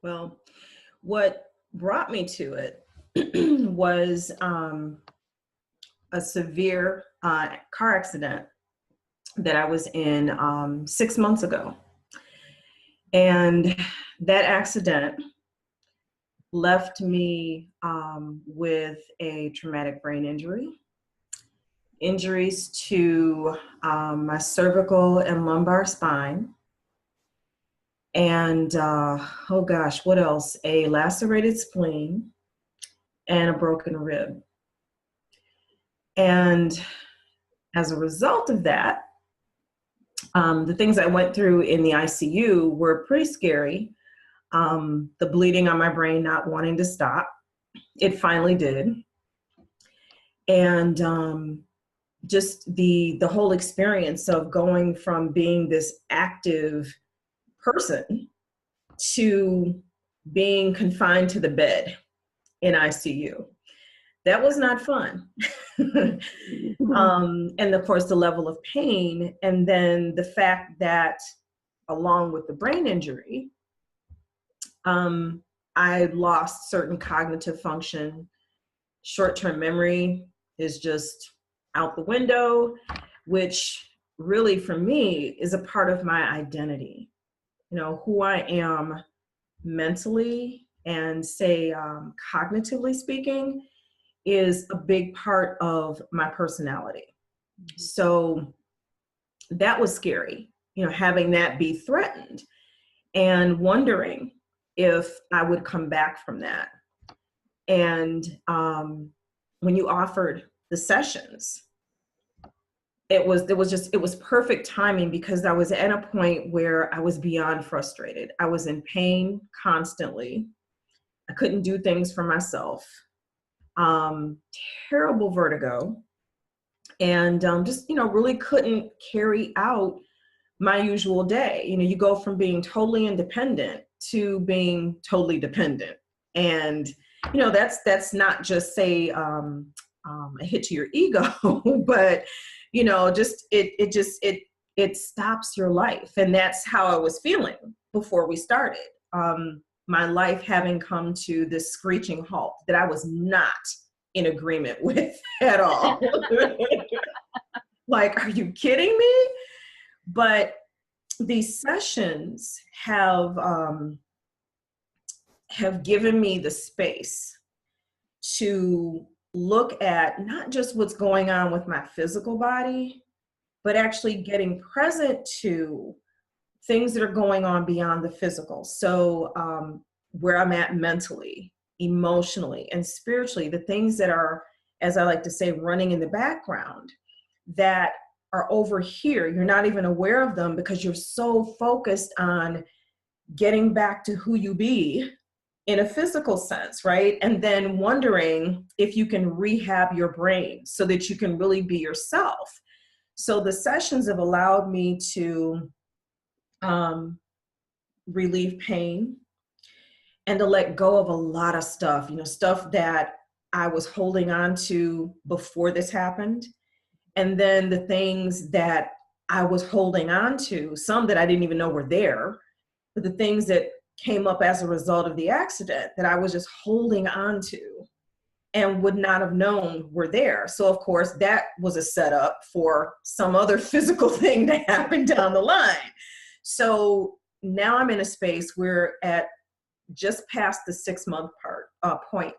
Well, what brought me to it was a severe car accident that I was in 6 months ago. And that accident left me with a traumatic brain injury, injuries to my cervical and lumbar spine, and oh gosh, what else? A lacerated spleen and a broken rib. And as a result of that, the things I went through in the ICU were pretty scary. The bleeding on my brain not wanting to stop. It finally did. And just the whole experience of going from being this active person to being confined to the bed in ICU. That was not fun. And of course, the level of pain, and then the fact that along with the brain injury, I lost certain cognitive function. Short-term memory is just out the window, which really for me is a part of my identity. You know, who I am mentally and say cognitively speaking is a big part of my personality. So that was scary, you know, having that be threatened and wondering if I would come back from that. And when you offered the sessions, it was perfect timing, because I was at a point where I was beyond frustrated. I was in pain constantly. I couldn't do things for myself. Terrible vertigo, and just, you know, really couldn't carry out my usual day. You know, you go from being totally independent to being totally dependent. And, you know, that's not just say a hit to your ego, but, you know, just it stops your life. And that's how I was feeling before we started. My life having come to this screeching halt that I was not in agreement with at all. Like, are you kidding me? But these sessions have given me the space to look at not just what's going on with my physical body, but actually getting present to things that are going on beyond the physical. So where I'm at mentally, emotionally, and spiritually, the things that are, as I like to say, running in the background that are over here. You're not even aware of them because you're so focused on getting back to who you be in a physical sense, right? And then wondering if you can rehab your brain so that you can really be yourself. So the sessions have allowed me to relieve pain and to let go of a lot of stuff, you know, stuff that I was holding on to before this happened. And then the things that I was holding on to, some that I didn't even know were there, but the things that came up as a result of the accident that I was just holding on to and would not have known were there. So of course that was a setup for some other physical thing to happen down the line. So now I'm in a space where at just past the 6-month point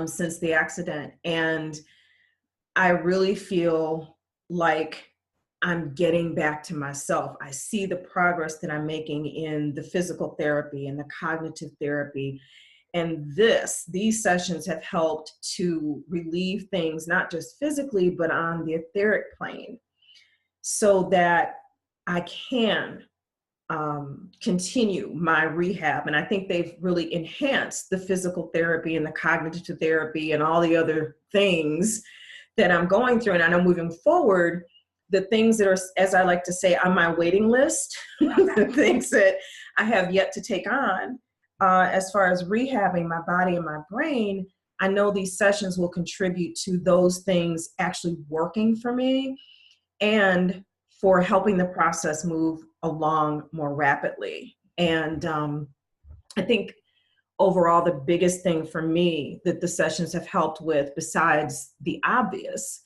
since the accident. And I really feel like I'm getting back to myself. I see the progress that I'm making in the physical therapy and the cognitive therapy. And these sessions have helped to relieve things, not just physically, but on the etheric plane, so that I can continue my rehab. And I think they've really enhanced the physical therapy and the cognitive therapy and all the other things that I'm going through. And I know moving forward, the things that are, as I like to say, on my waiting list, the things that I have yet to take on, as far as rehabbing my body and my brain, I know these sessions will contribute to those things actually working for me and for helping the process move along more rapidly. And I think overall, the biggest thing for me that the sessions have helped with, besides the obvious,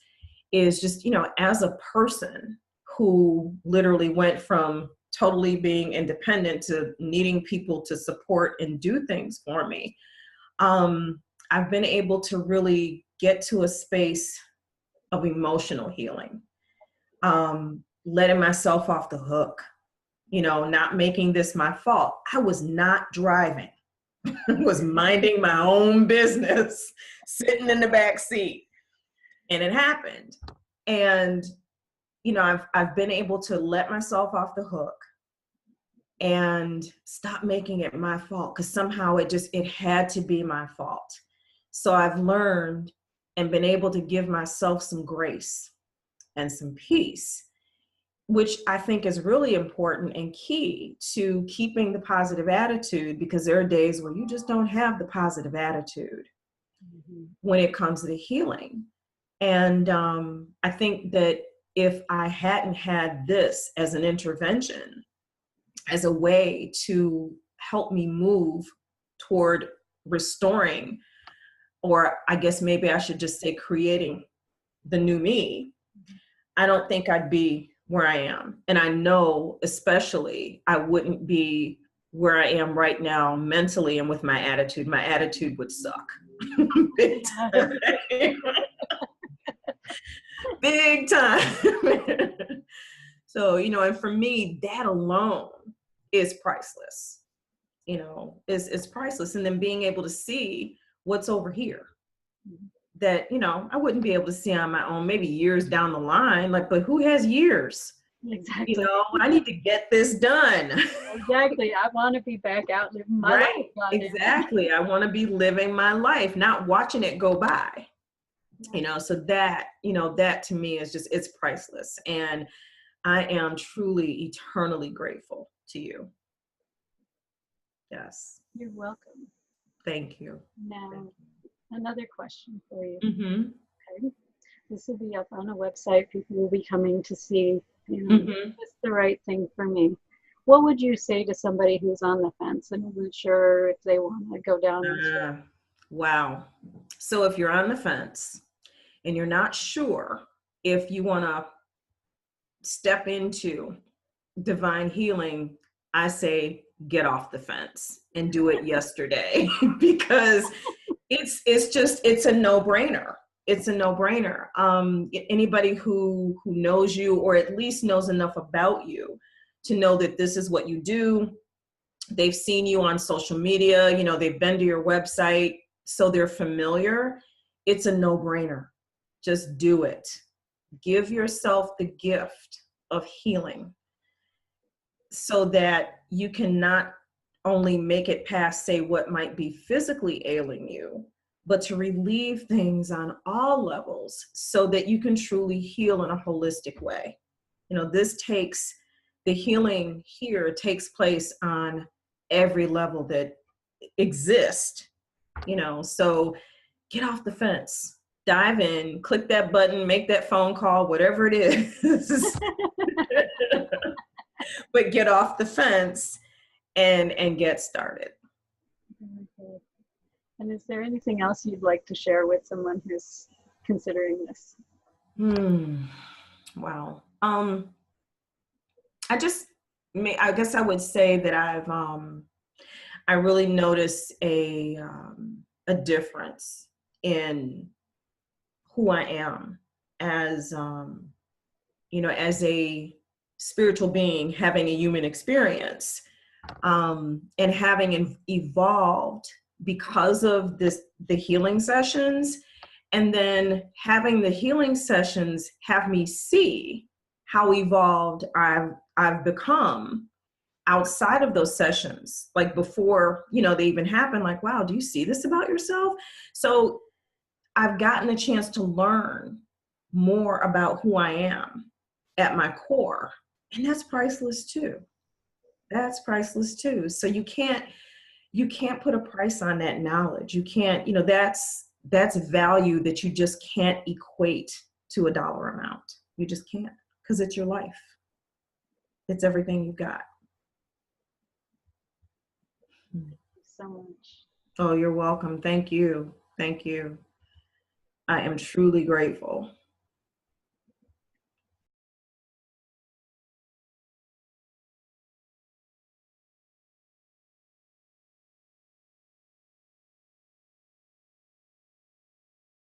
is just, as a person who literally went from totally being independent to needing people to support and do things for me, I've been able to really get to a space of emotional healing, letting myself off the hook, not making this my fault. I was not driving. Was minding my own business, sitting in the back seat, and it happened. And I've been able to let myself off the hook and stop making it my fault, because somehow it had to be my fault. So I've learned and been able to give myself some grace and some peace, which I think is really important and key to keeping the positive attitude, because there are days where you just don't have the positive attitude when it comes to the healing. And I think that if I hadn't had this as an intervention, as a way to help me move toward restoring, or I guess maybe I should just say creating the new me, I don't think I'd be where I am. And I know especially I wouldn't be where I am right now mentally and with my attitude. My attitude would suck. Big time. Big time. So, and for me, that alone is priceless. Is priceless. And then being able to see what's over here that, I wouldn't be able to see on my own, maybe years down the line, but who has years? Exactly. I need to get this done. Exactly. I want to be back out living my life. Exactly. I want to be living my life, not watching it go by. So that, that to me is it's priceless. And I am truly eternally grateful to you. Yes. You're welcome. Thank you. Now, another question for you. Mm-hmm. Okay. This will be up on a website. People will be coming to see, is this the right thing for me? What would you say to somebody who's on the fence and isn't sure if they want to go down this road? Wow. So if you're on the fence and you're not sure if you want to step into divine healing, I say get off the fence and do it yesterday, because it's a no-brainer. It's a no-brainer. Anybody who knows you, or at least knows enough about you to know that this is what you do, they've seen you on social media, they've been to your website, so they're familiar. It's a no-brainer. Just do it. Give yourself the gift of healing so that you can not only make it past, say, what might be physically ailing you, but to relieve things on all levels so that you can truly heal in a holistic way. The healing here takes place on every level that exists, so get off the fence, dive in, click that button, make that phone call, whatever it is, but get off the fence and get started. Okay. And is there anything else you'd like to share with someone who's considering this? Wow. I guess I would say that I really notice a difference in who I am as as a spiritual being having a human experience, and having evolved because of the healing sessions, and then having the healing sessions have me see how evolved I've become outside of those sessions, like before, they even happen, like, wow, do you see this about yourself? So I've gotten a chance to learn more about who I am at my core. And that's priceless too. That's priceless too. So you can't put a price on that knowledge. You can't, that's value that you just can't equate to a dollar amount. You just can't, because it's your life. It's everything you've got. Thank you so much. Oh, you're welcome. Thank you. Thank you. I am truly grateful.